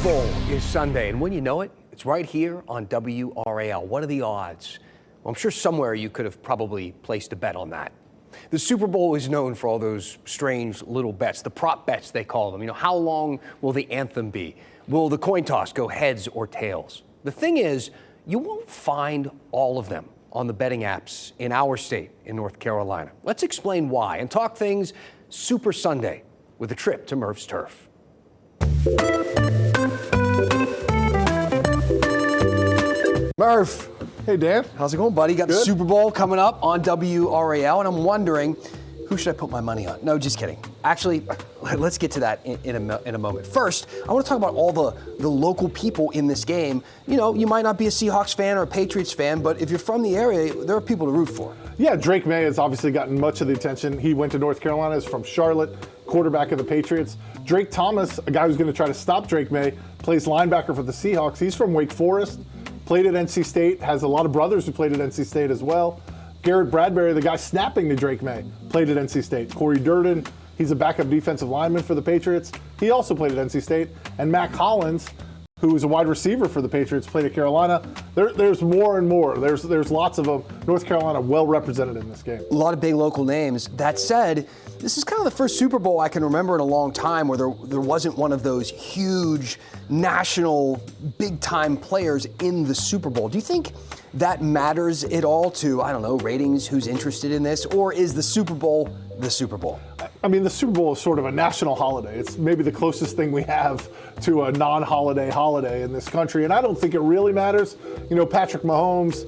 Bowl is Sunday, and when you know it, it's right here on WRAL. What are the odds? Well, I'm sure somewhere you could have probably placed a bet on that. The Super Bowl is known for all those strange little bets, the prop bets they call them. You know, how long will the anthem be? Will the coin toss go heads or tails? The thing is, you won't find all of them on the betting apps in our state in North Carolina. Let's explain why and talk things Super Sunday with a trip to Murph's Turf. Murph. Hey, Dan. How's it going, buddy? Got Good. the Super Bowl coming up on WRAL, and I'm wondering, who should I put my money on? No, just kidding. Actually, let's get to that in a moment. First, I want to talk about all the local people in this game. You know, you might not be a Seahawks fan or a Patriots fan, but if you're from the area, there are people to root for. Yeah, Drake May has obviously gotten much of the attention. He went to North Carolina, is from Charlotte, quarterback of the Patriots. Drake Thomas, a guy who's going to try to stop Drake May, plays linebacker for the Seahawks. He's from Wake Forest, played at NC State, has a lot of brothers who played at NC State as well. Garrett Bradbury, the guy snapping to Drake May, played at NC State. Corey Durden, he's a backup defensive lineman for the Patriots. He also played at NC State. And Mac Hollins, who was a wide receiver for the Patriots, played at Carolina. There's more and more. There's lots of them. North Carolina well represented in this game. A lot of big local names. That said, this is kind of the first Super Bowl I can remember in a long time where there wasn't one of those huge national big-time players in the Super Bowl. Do you think that matters at all to, I don't know, ratings, who's interested in this, or is the Super Bowl the Super Bowl? I mean, the Super Bowl is sort of a national holiday. It's maybe the closest thing we have to a non-holiday holiday in this country, and I don't think it really matters. You know, Patrick Mahomes,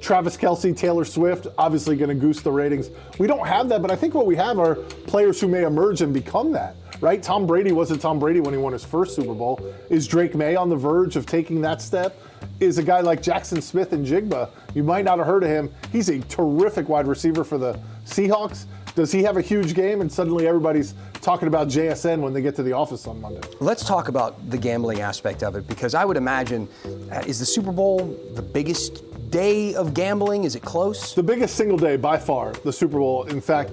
Travis Kelce, Taylor Swift, obviously going to goose the ratings. We don't have that, but I think what we have are players who may emerge and become that, right? Tom Brady wasn't Tom Brady when he won his first Super Bowl. Is Drake May on the verge of taking that step? Is a guy like Jackson Smith and Jigba, you might not have heard of him. He's a terrific wide receiver for the Seahawks. Does he have a huge game and suddenly everybody's talking about JSN when they get to the office on Monday? Let's talk about the gambling aspect of it, because I would imagine, is the Super Bowl the biggest day of gambling? Is it close? The biggest single day by far, the Super Bowl. In fact,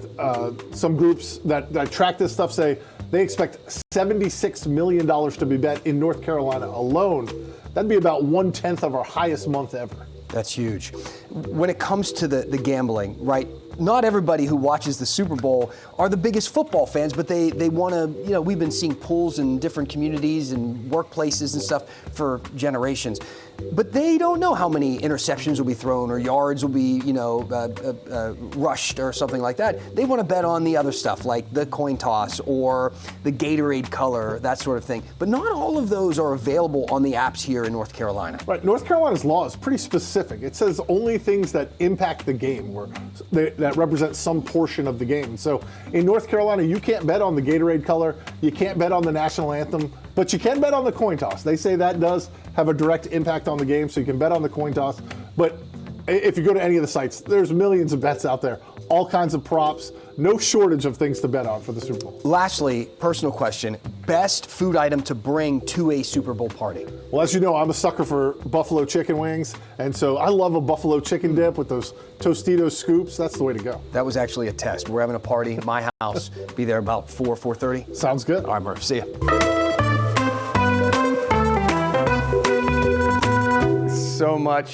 some groups that track this stuff say they expect $76 million to be bet in North Carolina alone. That'd be about 1/10 of our highest month ever. That's huge. When it comes to the gambling, right, not everybody who watches the Super Bowl are the biggest football fans, but they want to, you know, we've been seeing pools in different communities and workplaces and stuff for generations. But they don't know how many interceptions will be thrown or yards will be, you know, rushed or something like that. They want to bet on the other stuff like the coin toss or the Gatorade color, that sort of thing. But not all of those are available on the apps here in North Carolina. Right. North Carolina's law is pretty specific. It says only things that impact the game or that represent some portion of the game. So in North Carolina, you can't bet on the Gatorade color. You can't bet on the national anthem. But you can bet on the coin toss. They say that does have a direct impact on the game, so you can bet on the coin toss. But if you go to any of the sites, there's millions of bets out there, all kinds of props, no shortage of things to bet on for the Super Bowl. Lastly, personal question, best food item to bring to a Super Bowl party? Well, as you know, I'm a sucker for buffalo chicken wings, and so I love a buffalo chicken dip with those Tostitos scoops. That's the way to go. That was actually a test. We're having a party at my house. Be there about 4:30. Sounds good. All right, Murph, see ya. So much